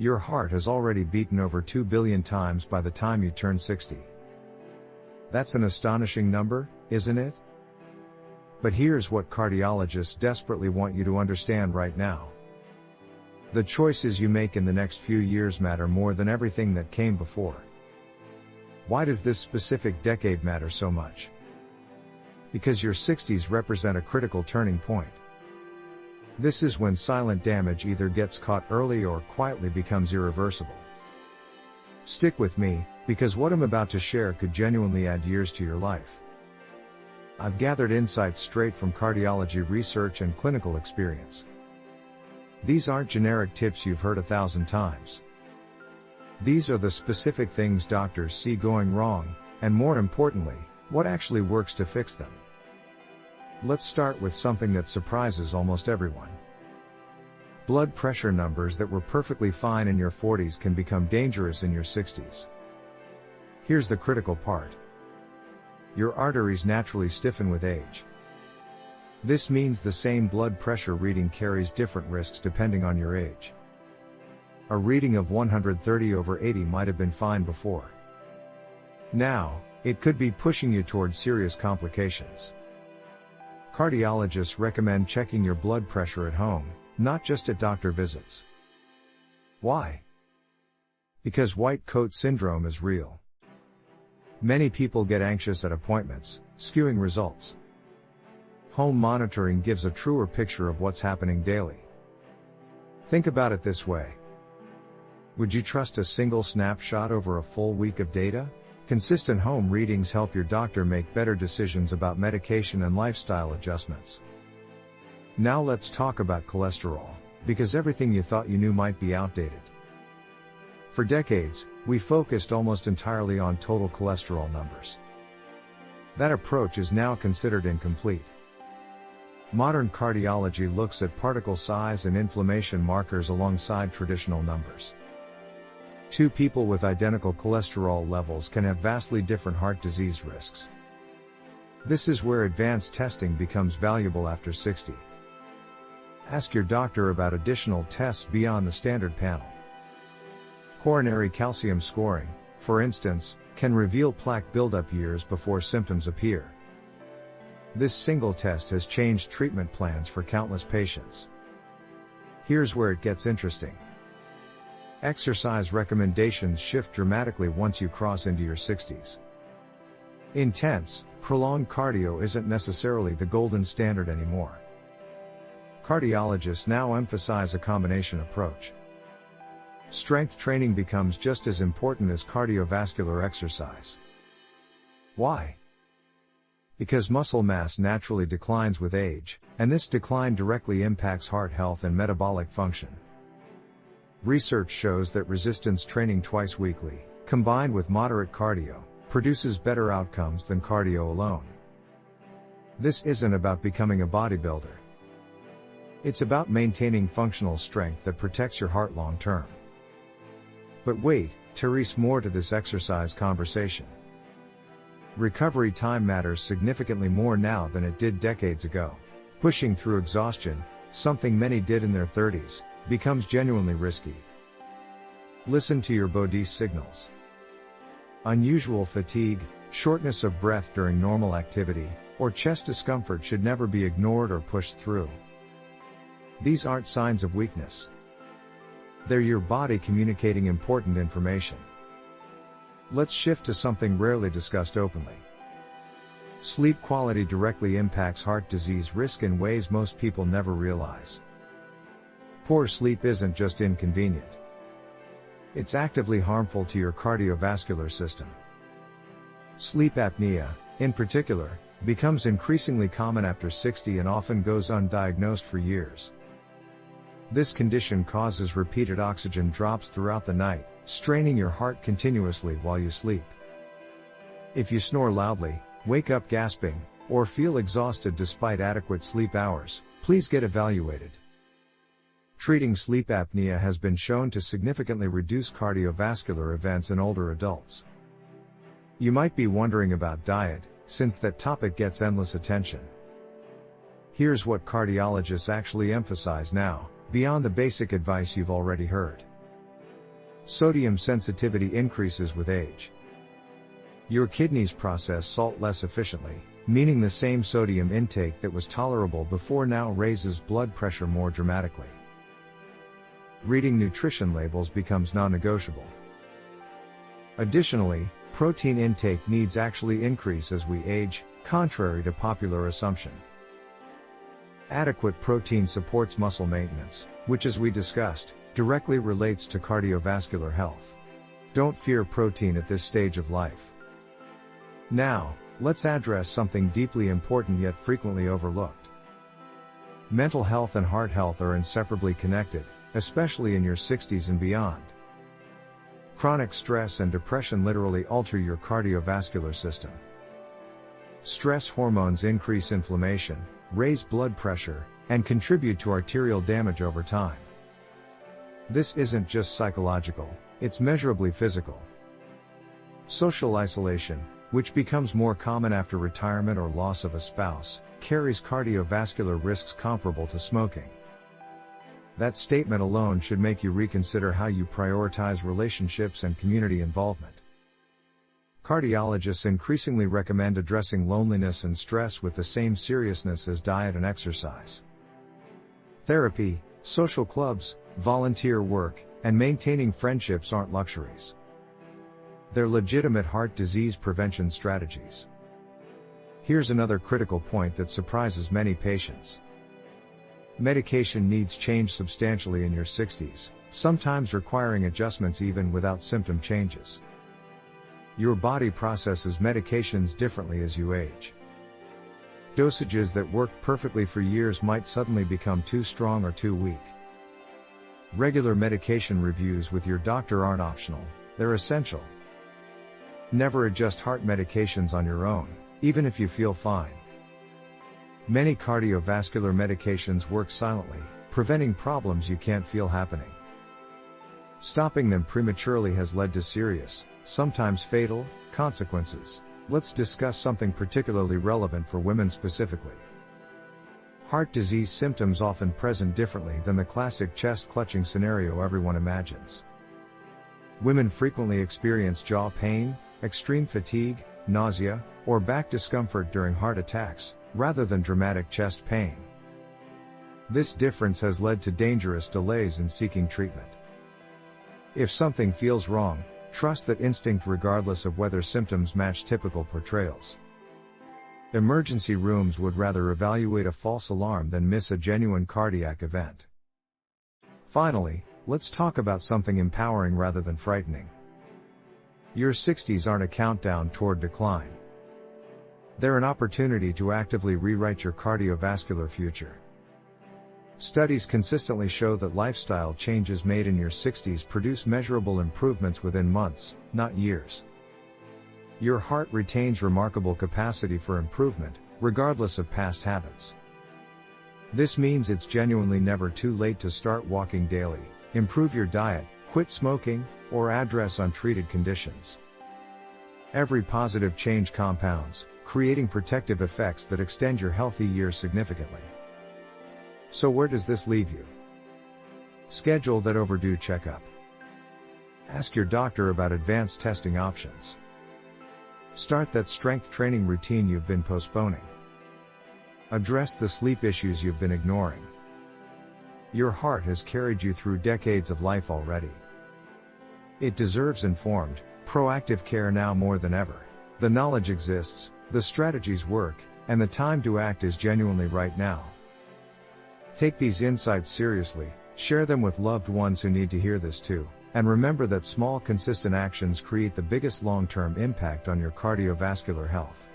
your heart has already beaten over 2 billion times by the time you turn 60. That's an astonishing number, isn't it? But here's what cardiologists desperately want you to understand right now. The choices you make in the next few years matter more than everything that came before. Why does this specific decade matter so much? Because your 60s represent a critical turning point. This is when silent damage either gets caught early or quietly becomes irreversible. Stick with me, because what I'm about to share could genuinely add years to your life. I've gathered insights straight from cardiology research and clinical experience. These aren't generic tips you've heard 1,000 times. These are the specific things doctors see going wrong, and more importantly, what actually works to fix them. Let's start with something that surprises almost everyone. Blood pressure numbers that were perfectly fine in your 40s can become dangerous in your 60s. Here's the critical part. Your arteries naturally stiffen with age. This means the same blood pressure reading carries different risks depending on your age. A reading of 130/80 might have been fine before. Now, it could be pushing you toward serious complications. Cardiologists recommend checking your blood pressure at home, not just at doctor visits. Why? Because white coat syndrome is real. Many people get anxious at appointments, skewing results. Home monitoring gives a truer picture of what's happening daily. Think about it this way. Would you trust a single snapshot over a full week of data? Consistent home readings help your doctor make better decisions about medication and lifestyle adjustments. Now let's talk about cholesterol, because everything you thought you knew might be outdated. For decades, we focused almost entirely on total cholesterol numbers. That approach is now considered incomplete. Modern cardiology looks at particle size and inflammation markers alongside traditional numbers. Two people with identical cholesterol levels can have vastly different heart disease risks. This is where advanced testing becomes valuable after 60. Ask your doctor about additional tests beyond the standard panel. Coronary calcium scoring, for instance, can reveal plaque buildup years before symptoms appear. This single test has changed treatment plans for countless patients. Here's where it gets interesting. Exercise recommendations shift dramatically once you cross into your 60s. Intense, prolonged cardio isn't necessarily the golden standard anymore. Cardiologists now emphasize a combination approach. Strength training becomes just as important as cardiovascular exercise. Why? Because muscle mass naturally declines with age, and this decline directly impacts heart health and metabolic function. Research shows that resistance training twice weekly, combined with moderate cardio, produces better outcomes than cardio alone. This isn't about becoming a bodybuilder. It's about maintaining functional strength that protects your heart long term. But wait, there's more to this exercise conversation. Recovery time matters significantly more now than it did decades ago. Pushing through exhaustion, something many did in their 30s, becomes genuinely risky. Listen to your body signals. Unusual fatigue, shortness of breath during normal activity, or chest discomfort should never be ignored or pushed through. These aren't signs of weakness. They're your body communicating important information. Let's shift to something rarely discussed openly. Sleep quality directly impacts heart disease risk in ways most people never realize. Poor sleep isn't just inconvenient. It's actively harmful to your cardiovascular system. Sleep apnea, in particular, becomes increasingly common after 60 and often goes undiagnosed for years. This condition causes repeated oxygen drops throughout the night, straining your heart continuously while you sleep. If you snore loudly, wake up gasping, or feel exhausted despite adequate sleep hours, please get evaluated. Treating sleep apnea has been shown to significantly reduce cardiovascular events in older adults. You might be wondering about diet, since that topic gets endless attention. Here's what cardiologists actually emphasize now, beyond the basic advice you've already heard. Sodium sensitivity increases with age. Your kidneys process salt less efficiently, meaning the same sodium intake that was tolerable before now raises blood pressure more dramatically. Reading nutrition labels becomes non-negotiable. Additionally, protein intake needs actually increase as we age, contrary to popular assumption. Adequate protein supports muscle maintenance, which, as we discussed, directly relates to cardiovascular health. Don't fear protein at this stage of life. Now, let's address something deeply important yet frequently overlooked. Mental health and heart health are inseparably connected, especially in your 60s and beyond. Chronic stress and depression literally alter your cardiovascular system. Stress hormones increase inflammation, raise blood pressure, and contribute to arterial damage over time. This isn't just psychological, it's measurably physical. Social isolation, which becomes more common after retirement or loss of a spouse, carries cardiovascular risks comparable to smoking. That statement alone should make you reconsider how you prioritize relationships and community involvement. Cardiologists increasingly recommend addressing loneliness and stress with the same seriousness as diet and exercise. Therapy, social clubs, volunteer work, and maintaining friendships aren't luxuries. They're legitimate heart disease prevention strategies. Here's another critical point that surprises many patients. Medication needs change substantially in your 60s, sometimes requiring adjustments even without symptom changes. Your body processes medications differently as you age. Dosages that worked perfectly for years might suddenly become too strong or too weak. Regular medication reviews with your doctor aren't optional, they're essential. Never adjust heart medications on your own, even if you feel fine. Many cardiovascular medications work silently, preventing problems you can't feel happening. Stopping them prematurely has led to serious, sometimes fatal, consequences. Let's discuss something particularly relevant for women specifically. Heart disease symptoms often present differently than the classic chest clutching scenario everyone imagines. Women frequently experience jaw pain, extreme fatigue, nausea, or back discomfort during heart attacks, rather than dramatic chest pain. This difference has led to dangerous delays in seeking treatment. If something feels wrong, trust that instinct regardless of whether symptoms match typical portrayals. Emergency rooms would rather evaluate a false alarm than miss a genuine cardiac event. Finally, let's talk about something empowering rather than frightening. Your 60s aren't a countdown toward decline. They're an opportunity to actively rewrite your cardiovascular future. Studies consistently show that lifestyle changes made in your 60s produce measurable improvements within months, not years. Your heart retains remarkable capacity for improvement, regardless of past habits. This means it's genuinely never too late to start walking daily, improve your diet, quit smoking, or address untreated conditions. Every positive change compounds, creating protective effects that extend your healthy years significantly. So where does this leave you? Schedule that overdue checkup. Ask your doctor about advanced testing options. Start that strength training routine you've been postponing. Address the sleep issues you've been ignoring. Your heart has carried you through decades of life already. It deserves informed, proactive care now more than ever. The knowledge exists, the strategies work, and the time to act is genuinely right now. Take these insights seriously, share them with loved ones who need to hear this too, and remember that small consistent actions create the biggest long-term impact on your cardiovascular health.